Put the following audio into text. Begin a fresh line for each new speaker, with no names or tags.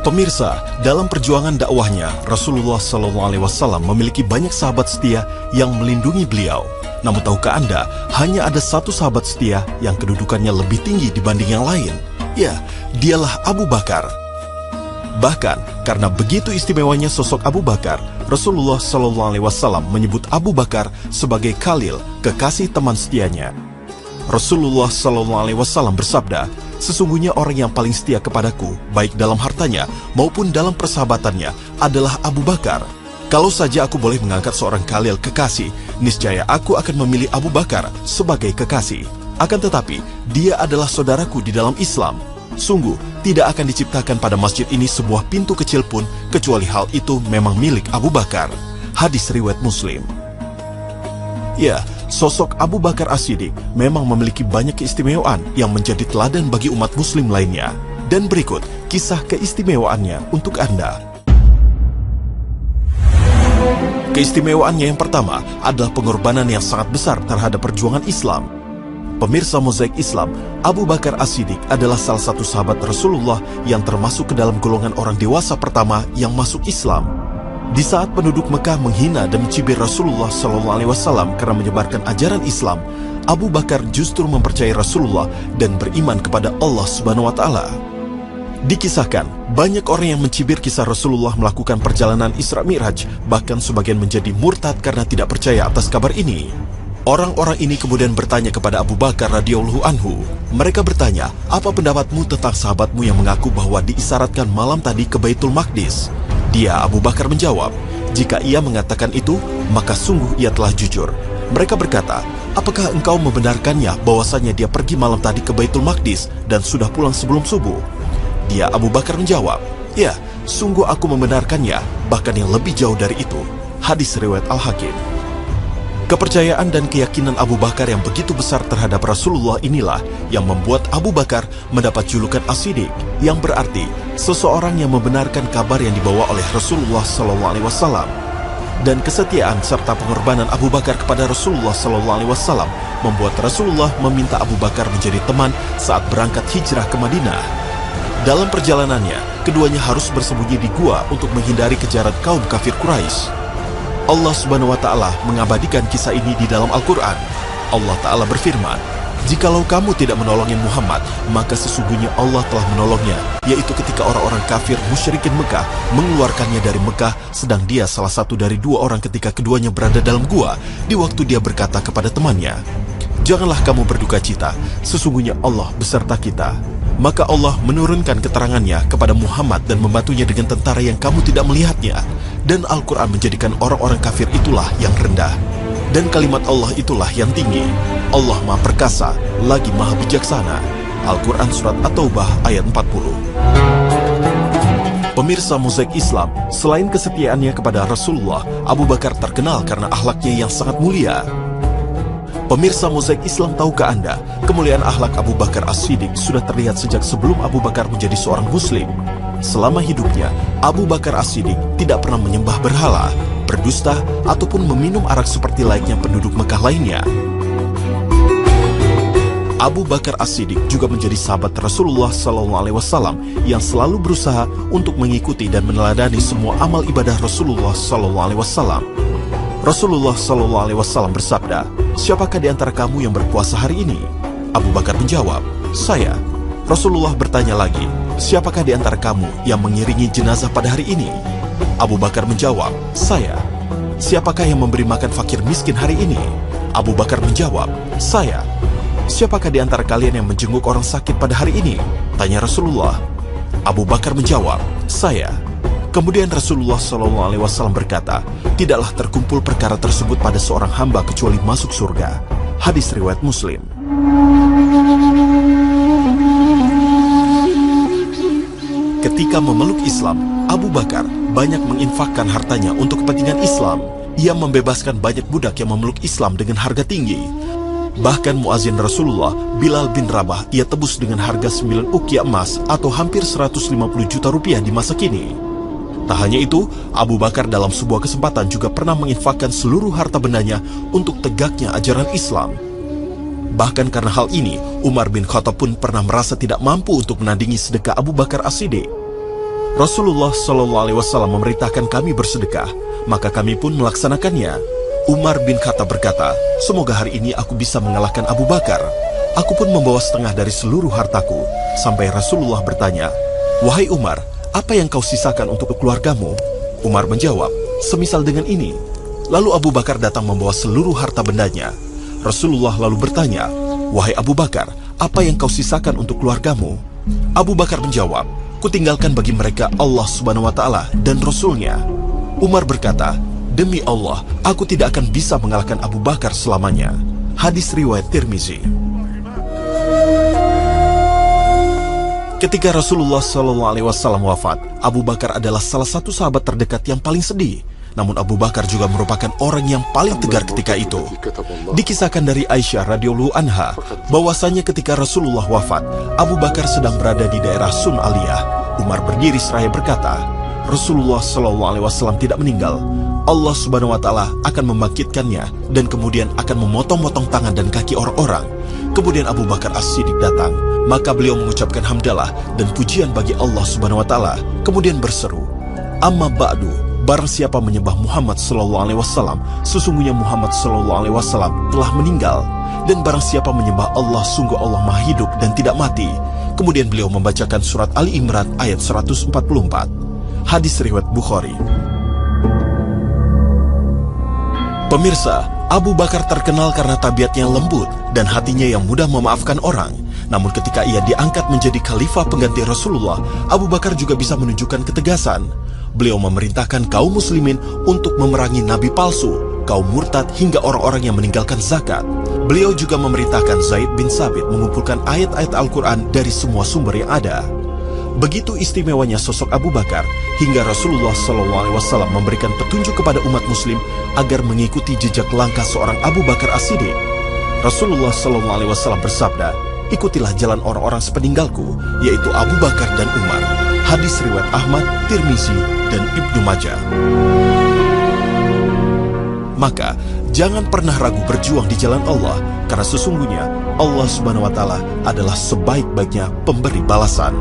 Pemirsa, dalam perjuangan dakwahnya, Rasulullah SAW memiliki banyak sahabat setia yang melindungi beliau. Namun tahukah Anda, hanya ada satu sahabat setia yang kedudukannya lebih tinggi dibanding yang lain? Ya, dialah Abu Bakar. Bahkan, karena begitu istimewanya sosok Abu Bakar, Rasulullah SAW menyebut Abu Bakar sebagai Khalil, kekasih teman setianya. Rasulullah SAW bersabda, "Sesungguhnya orang yang paling setia kepadaku, baik dalam hartanya maupun dalam persahabatannya, adalah Abu Bakar. Kalau saja aku boleh mengangkat seorang Khalil kekasih, niscaya aku akan memilih Abu Bakar sebagai kekasih. Akan tetapi, dia adalah saudaraku di dalam Islam. Sungguh, tidak akan diciptakan pada masjid ini sebuah pintu kecil pun, kecuali hal itu memang milik Abu Bakar." Hadis riwayat Muslim. Ya, sosok Abu Bakar As-Siddiq memang memiliki banyak keistimewaan yang menjadi teladan bagi umat muslim lainnya. Dan berikut kisah keistimewaannya untuk Anda. Keistimewaannya yang pertama adalah pengorbanan yang sangat besar terhadap perjuangan Islam. Pemirsa Mozaik Islam, Abu Bakar As-Siddiq adalah salah satu sahabat Rasulullah yang termasuk ke dalam golongan orang dewasa pertama yang masuk Islam. Di saat penduduk Mekah menghina dan mencibir Rasulullah SAW karena menyebarkan ajaran Islam, Abu Bakar justru mempercayai Rasulullah dan beriman kepada Allah Subhanahu wa Ta'ala. Dikisahkan, banyak orang yang mencibir kisah Rasulullah melakukan perjalanan Isra Mi'raj, bahkan sebagian menjadi murtad karena tidak percaya atas kabar ini. Orang-orang ini kemudian bertanya kepada Abu Bakar radhiyallahu anhu. Mereka bertanya, "Apa pendapatmu tentang sahabatmu yang mengaku bahwa diisyaratkan malam tadi ke Baitul Maqdis?" Dia, Abu Bakar, menjawab, "Jika ia mengatakan itu, maka sungguh ia telah jujur." Mereka berkata, "Apakah engkau membenarkannya bahwasanya dia pergi malam tadi ke Baitul Maqdis dan sudah pulang sebelum subuh?" Dia, Abu Bakar, menjawab, "Ya, sungguh aku membenarkannya, bahkan yang lebih jauh dari itu." Hadis riwayat Al-Hakim. Kepercayaan dan keyakinan Abu Bakar yang begitu besar terhadap Rasulullah inilah yang membuat Abu Bakar mendapat julukan As-Siddiq, yang berarti seseorang yang membenarkan kabar yang dibawa oleh Rasulullah SAW. Dan kesetiaan serta pengorbanan Abu Bakar kepada Rasulullah SAW membuat Rasulullah meminta Abu Bakar menjadi teman saat berangkat hijrah ke Madinah. Dalam perjalanannya, keduanya harus bersembunyi di gua untuk menghindari kejaran kaum kafir Quraisy. Allah Subhanahu wa Ta'ala mengabadikan kisah ini di dalam Al-Quran. Allah Ta'ala berfirman, "Jikalau kamu tidak menolongin Muhammad, maka sesungguhnya Allah telah menolongnya, yaitu ketika orang-orang kafir musyrikin Mekah mengeluarkannya dari Mekah, sedang dia salah satu dari dua orang ketika keduanya berada dalam gua, di waktu dia berkata kepada temannya, 'Janganlah kamu berduka cita, sesungguhnya Allah beserta kita.' Maka Allah menurunkan keterangannya kepada Muhammad dan membantunya dengan tentara yang kamu tidak melihatnya. Dan Al-Quran menjadikan orang-orang kafir itulah yang rendah. Dan kalimat Allah itulah yang tinggi. Allah Maha Perkasa, lagi Maha Bijaksana." Al-Quran Surat At-Taubah ayat 40. Pemirsa Mozaik Islam, selain kesetiaannya kepada Rasulullah, Abu Bakar terkenal karena akhlaknya yang sangat mulia. Pemirsa Mozaik Islam, tahukah Anda, kemuliaan akhlak Abu Bakar As-Siddiq sudah terlihat sejak sebelum Abu Bakar menjadi seorang muslim. Selama hidupnya, Abu Bakar As-Siddiq tidak pernah menyembah berhala, berdusta, ataupun meminum arak seperti layaknya penduduk Mekah lainnya. Abu Bakar As-Siddiq juga menjadi sahabat Rasulullah SAW yang selalu berusaha untuk mengikuti dan meneladani semua amal ibadah Rasulullah SAW. Rasulullah SAW bersabda, "Siapakah di antara kamu yang berpuasa hari ini?" Abu Bakar menjawab, "Saya." Rasulullah bertanya lagi, "Siapakah di antara kamu yang mengiringi jenazah pada hari ini?" Abu Bakar menjawab, "Saya." "Siapakah yang memberi makan fakir miskin hari ini?" Abu Bakar menjawab, "Saya." "Siapakah di antara kalian yang menjenguk orang sakit pada hari ini?" tanya Rasulullah. Abu Bakar menjawab, "Saya." Kemudian Rasulullah SAW berkata, "Tidaklah terkumpul perkara tersebut pada seorang hamba kecuali masuk surga." Hadis riwayat Muslim. Ketika memeluk Islam, Abu Bakar banyak menginfakkan hartanya untuk kepentingan Islam. Ia membebaskan banyak budak yang memeluk Islam dengan harga tinggi. Bahkan muazin Rasulullah, Bilal bin Rabah, ia tebus dengan harga 9 ukiah emas atau hampir 150 juta rupiah di masa kini. Tak hanya itu, Abu Bakar dalam sebuah kesempatan juga pernah menginfakkan seluruh harta bendanya untuk tegaknya ajaran Islam. Bahkan karena hal ini, Umar bin Khattab pun pernah merasa tidak mampu untuk menandingi sedekah Abu Bakar As-Siddiq. Rasulullah SAW memerintahkan kami bersedekah, maka kami pun melaksanakannya. Umar bin Khattab berkata, semoga hari ini aku bisa mengalahkan Abu Bakar. Aku pun membawa setengah dari seluruh hartaku, sampai Rasulullah bertanya, wahai Umar, apa yang kau sisakan untuk keluargamu? Umar menjawab, semisal dengan ini. Lalu Abu Bakar datang membawa seluruh harta bendanya. Rasulullah lalu bertanya, wahai Abu Bakar, apa yang kau sisakan untuk keluargamu? Abu Bakar menjawab, kutinggalkan bagi mereka Allah Subhanahu wa Ta'ala dan Rasulnya. Umar berkata, demi Allah, aku tidak akan bisa mengalahkan Abu Bakar selamanya. Hadis riwayat Tirmizi. Ketika Rasulullah SAW wafat, Abu Bakar adalah salah satu sahabat terdekat yang paling sedih. Namun Abu Bakar juga merupakan orang yang paling tegar ketika itu. Dikisahkan dari Aisyah radhiyallahu anha bahwasanya ketika Rasulullah wafat, Abu Bakar sedang berada di daerah Sun Aliyah. Umar berdiri seraya berkata, Rasulullah SAW tidak meninggal. Allah Subhanahu wa Ta'ala akan membangkitkannya dan kemudian akan memotong-motong tangan dan kaki orang-orang. Kemudian Abu Bakar As-Siddiq datang, maka beliau mengucapkan hamdalah dan pujian bagi Allah Subhanahu wa Ta'ala. Kemudian berseru, amma ba'du, barang siapa menyembah Muhammad SAW, sesungguhnya Muhammad SAW telah meninggal. Dan barang siapa menyembah Allah, sungguh Allah maha hidup dan tidak mati. Kemudian beliau membacakan surat Ali Imran ayat 144. Hadis riwayat Bukhari. Pemirsa, Abu Bakar terkenal karena tabiatnya lembut dan hatinya yang mudah memaafkan orang. Namun ketika ia diangkat menjadi khalifah pengganti Rasulullah, Abu Bakar juga bisa menunjukkan ketegasan. Beliau memerintahkan kaum muslimin untuk memerangi nabi palsu, kaum murtad hingga orang-orang yang meninggalkan zakat. Beliau juga memerintahkan Zaid bin Sabit mengumpulkan ayat-ayat Al-Quran dari semua sumber yang ada. Begitu istimewanya sosok Abu Bakar, hingga Rasulullah SAW memberikan petunjuk kepada umat muslim agar mengikuti jejak langkah seorang Abu Bakar As-Siddiq. Rasulullah SAW bersabda, ikutilah jalan orang-orang sepeninggalku, yaitu Abu Bakar dan Umar. Hadis riwayat Ahmad, Tirmizi, dan Ibnu Majah. Maka, jangan pernah ragu berjuang di jalan Allah, karena sesungguhnya Allah Subhanahu wa Ta'ala adalah sebaik-baiknya pemberi balasan.